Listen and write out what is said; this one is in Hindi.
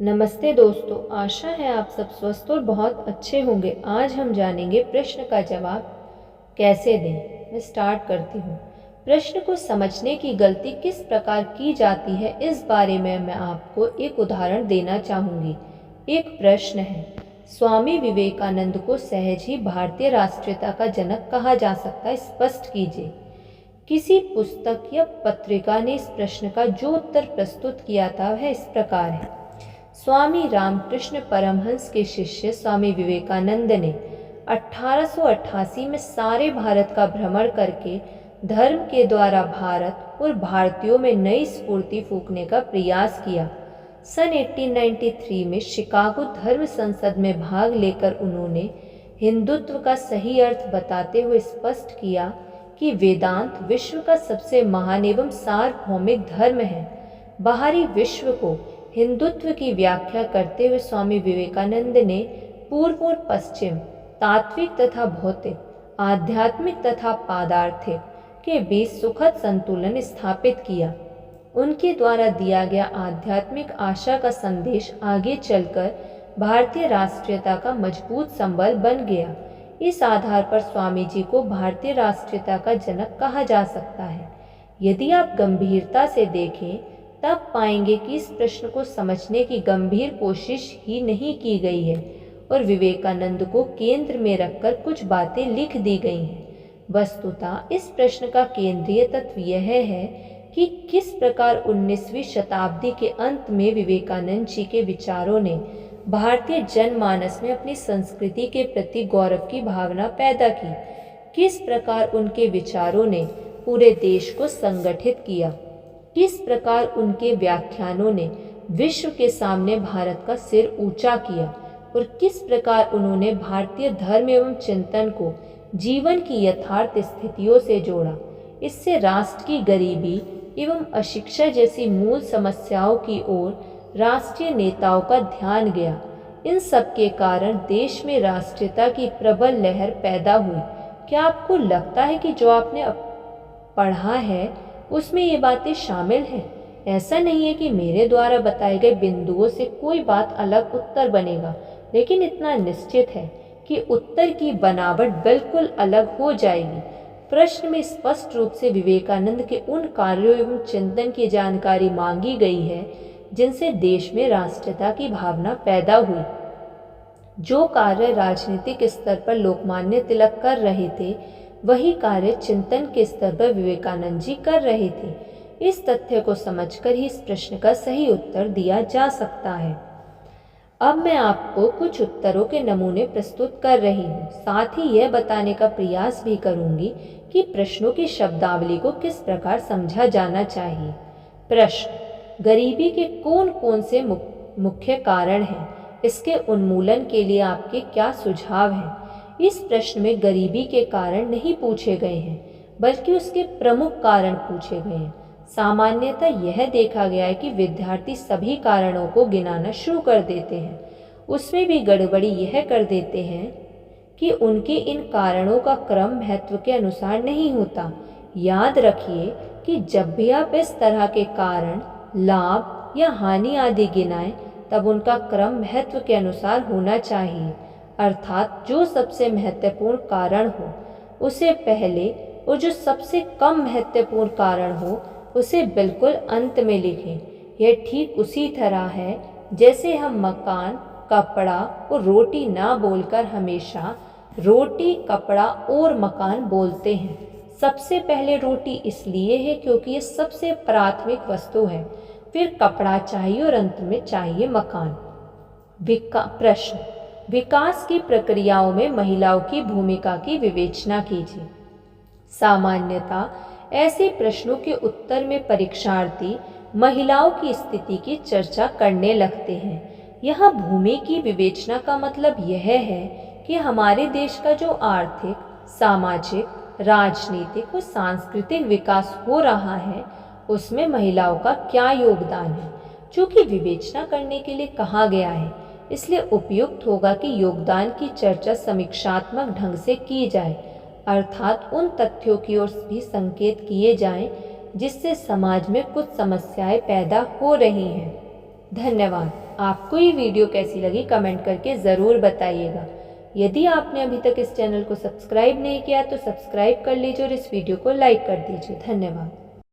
नमस्ते दोस्तों, आशा है आप सब स्वस्थ और बहुत अच्छे होंगे। आज हम जानेंगे प्रश्न का जवाब कैसे दें। मैं स्टार्ट करती हूँ। प्रश्न को समझने की गलती किस प्रकार की जाती है, इस बारे में मैं आपको एक उदाहरण देना चाहूँगी। एक प्रश्न है, स्वामी विवेकानंद को सहज ही भारतीय राष्ट्रीयता का जनक कहा जा सकता है, स्पष्ट कीजिए। किसी पुस्तक या पत्रिका ने इस प्रश्न का जो उत्तर प्रस्तुत किया था वह इस प्रकार है। स्वामी रामकृष्ण परमहंस के शिष्य स्वामी विवेकानंद ने 1888 में सारे भारत का भ्रमण करके धर्म के द्वारा भारत और भारतीयों में नई स्फूर्ति फूंकने का प्रयास किया। सन 1893 में शिकागो धर्म संसद में भाग लेकर उन्होंने हिंदुत्व का सही अर्थ बताते हुए स्पष्ट किया कि वेदांत विश्व का सबसे महान एवं सार्वभौमिक धर्म है। बाहरी विश्व को हिंदुत्व की व्याख्या करते हुए स्वामी विवेकानंद ने पूर्व और पश्चिम, तात्विक तथा भौतिक, आध्यात्मिक तथा पादार्थिक के बीच सुखद संतुलन स्थापित किया। उनके द्वारा दिया गया आध्यात्मिक आशा का संदेश आगे चलकर भारतीय राष्ट्रीयता का मजबूत संबल बन गया। इस आधार पर स्वामी जी को भारतीय राष्ट्रीयता का जनक कहा जा सकता है। यदि आप गंभीरता से देखें तब पाएंगे कि इस प्रश्न को समझने की गंभीर कोशिश ही नहीं की गई है और विवेकानंद को केंद्र में रखकर कुछ बातें लिख दी गई हैं। वस्तुतः इस प्रश्न का केंद्रीय तत्व यह है कि किस प्रकार 19वीं शताब्दी के अंत में विवेकानंद जी के विचारों ने भारतीय जनमानस में अपनी संस्कृति के प्रति गौरव की भावना पैदा की। किस प्रकार उनके विचारों ने पूरे देश को संगठित किया। किस प्रकार उनके व्याख्यानों ने विश्व के सामने भारत का सिर ऊंचा किया और किस प्रकार उन्होंने भारतीय धर्म एवं चिंतन को जीवन की यथार्थ स्थितियों से जोड़ा। इससे राष्ट्र की गरीबी एवं अशिक्षा जैसी मूल समस्याओं की ओर राष्ट्रीय नेताओं का ध्यान गया। इन सब के कारण देश में राष्ट्रीयता की प्रबल लहर पैदा हुई। क्या आपको लगता है कि जो आपने पढ़ा है उसमें ये बातें शामिल हैं? ऐसा नहीं है कि मेरे द्वारा बताए गए बिंदुओं से कोई बात अलग उत्तर बनेगा, लेकिन इतना निश्चित है कि उत्तर की बनावट बिल्कुल अलग हो जाएगी। प्रश्न में स्पष्ट रूप से विवेकानंद के उन कार्यों एवं चिंतन की जानकारी मांगी गई है जिनसे देश में राष्ट्रीयता की भावना पैदा हुई। जो कार्य राजनीतिक स्तर पर लोकमान्य तिलक कर रहे थे, वही कार्य चिंतन के स्तर पर विवेकानंद जी कर रहे थे। इस तथ्य को समझकर ही इस प्रश्न का सही उत्तर दिया जा सकता है। अब मैं आपको कुछ उत्तरों के नमूने प्रस्तुत कर रही हूँ। साथ ही यह बताने का प्रयास भी करूँगी कि प्रश्नों की शब्दावली को किस प्रकार समझा जाना चाहिए। प्रश्न: गरीबी के कौन कौन से मुख्य कारण हैं? इसके उन्मूलन के लिए आपके क्या सुझाव हैं? इस प्रश्न में गरीबी के कारण नहीं पूछे गए हैं, बल्कि उसके प्रमुख कारण पूछे गए हैं। सामान्यतः यह देखा गया है कि विद्यार्थी सभी कारणों को गिनाना शुरू कर देते हैं। उसमें भी गड़बड़ी यह कर देते हैं कि उनके इन कारणों का क्रम महत्व के अनुसार नहीं होता। याद रखिए कि जब भी आप इस तरह के कारण, लाभ या हानि आदि गिनाएं, तब उनका क्रम महत्व के अनुसार होना चाहिए। अर्थात जो सबसे महत्वपूर्ण कारण हो उसे पहले और जो सबसे कम महत्वपूर्ण कारण हो उसे बिल्कुल अंत में लिखें। यह ठीक उसी तरह है जैसे हम मकान, कपड़ा और रोटी ना बोलकर हमेशा रोटी, कपड़ा और मकान बोलते हैं। सबसे पहले रोटी इसलिए है क्योंकि ये सबसे प्राथमिक वस्तु है, फिर कपड़ा चाहिए और अंत में चाहिए मकान। प्रश्न: विकास की प्रक्रियाओं में महिलाओं की भूमिका की विवेचना कीजिए। सामान्यतः ऐसे प्रश्नों के उत्तर में परीक्षार्थी महिलाओं की स्थिति की चर्चा करने लगते हैं। यहाँ भूमि की विवेचना का मतलब यह है कि हमारे देश का जो आर्थिक, सामाजिक, राजनीतिक और सांस्कृतिक विकास हो रहा है उसमें महिलाओं का क्या योगदान है। चूँकि विवेचना करने के लिए कहा गया है, इसलिए उपयुक्त होगा कि योगदान की चर्चा समीक्षात्मक ढंग से की जाए, अर्थात उन तथ्यों की ओर भी संकेत किए जाएं जिससे समाज में कुछ समस्याएं पैदा हो रही हैं। धन्यवाद। आपको ये वीडियो कैसी लगी कमेंट करके ज़रूर बताइएगा। यदि आपने अभी तक इस चैनल को सब्सक्राइब नहीं किया तो सब्सक्राइब कर लीजिए और इस वीडियो को लाइक कर दीजिए। धन्यवाद।